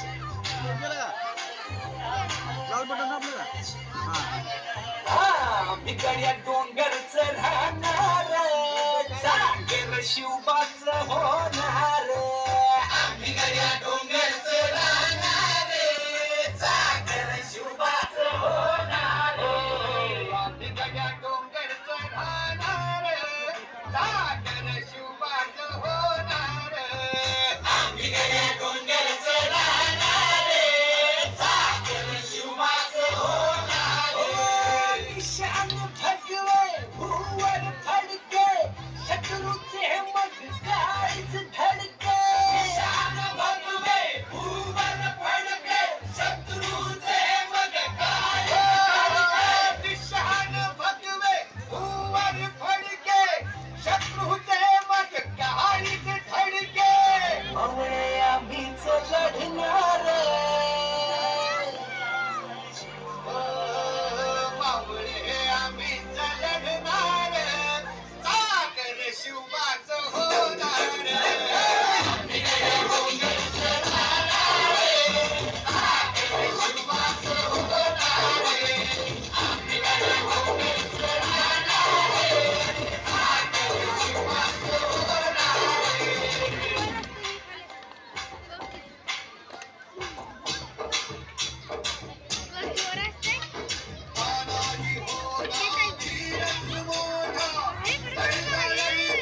गेलं का loud button दाबलं का बिगड्या डोंगरच राहणार जागर शिवबाच होणार बिगड्या डोंगरच राहणार जागर शिवबाच होणार बिगड्या डोंगरच राहणार जागर शिवबाच होणार बिगड्या डोंगरच राहणार जागर शिवबाच होणार निशान भगवे भुवर फडके शत्रूचे मग काळीच धडके निशान भगवे भुवर फडके शत्रूचे मग काळीच निशान भगवे भुवर फडके शत्रूचे मग काळीच धडके मावळे आम्हीच लढणार मावळे आम्हीच लढणार जागर शिवबाच होणार बिगड्या डोंगरच राहणार जागर शिवबाच होणार बिगड्या डोंगरच राहणार जागर शिवबाच होणार तानाजी होता वीरच मोठा लढला लढला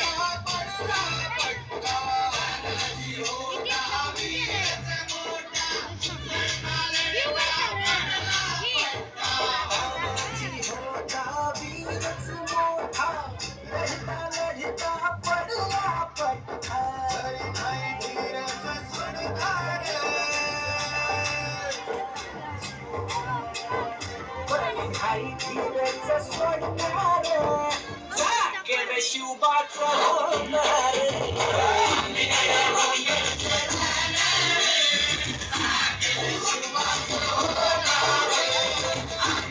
पडला पटका तानाजी होता वीरच मोठा लढला लढला पडला तानाजी होता वीरच मोठा लढला लढला पडला पटका नाही धीरच सोडणार काही धीरच सोडणार जागर शिवबाच होणार बिगड्या डोंगरच राहणार जागर शिवबाच होणार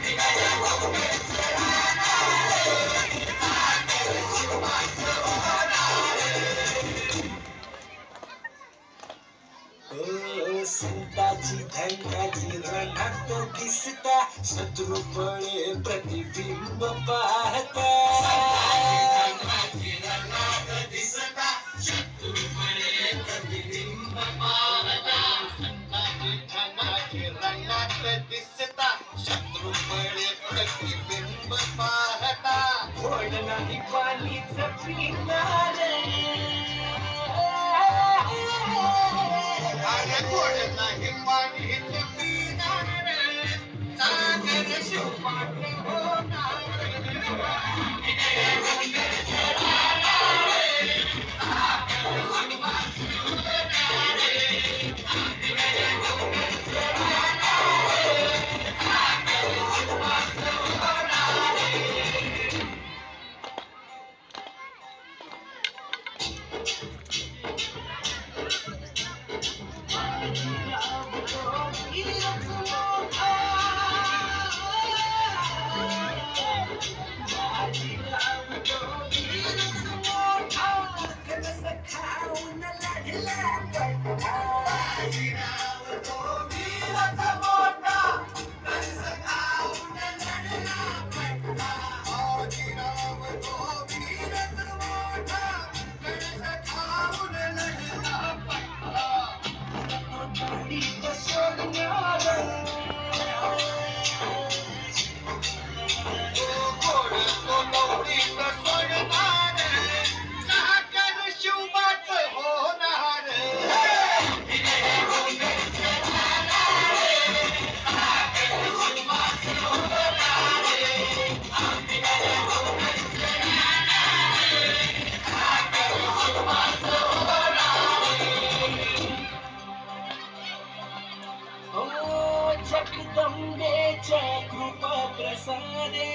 बिगड्या डोंगरच राहणार जागर शिवबाच होणार संताची धैर्याची रणात दिसता शत्रू पळे प्रतिबिंब पाहता दिसता शत्रू पळे प्रतिबिंब पाहता संताची धनाची रणात दिसता शत्रू पळे प्रतिबिंब पाहता गोड नाही पाणीच पिणार गोड नाही पाणीच पिणार जागर शिवबाच होणार बिगड्या डोंगरच राहणार जागर शिवबाच होणार बिगड्या डोंगरच राहणार जागर शिवबाच होणार शिवबाच होणार जगदंबेच्या कृपा प्रसादे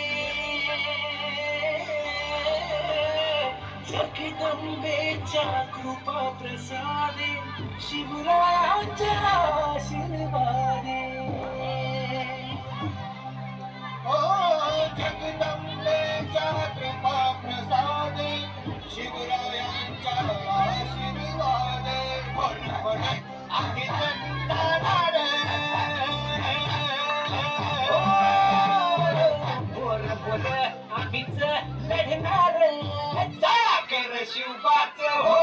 जगदंबेच्या कृपा प्रसादे शिवरायांच्या आशीर्वादे जगदंबेच्या कृपा प्रसादे शिवरायांच्या आशीर्वादे आहे संताला मीच लढणार चाकर शिवबाच हो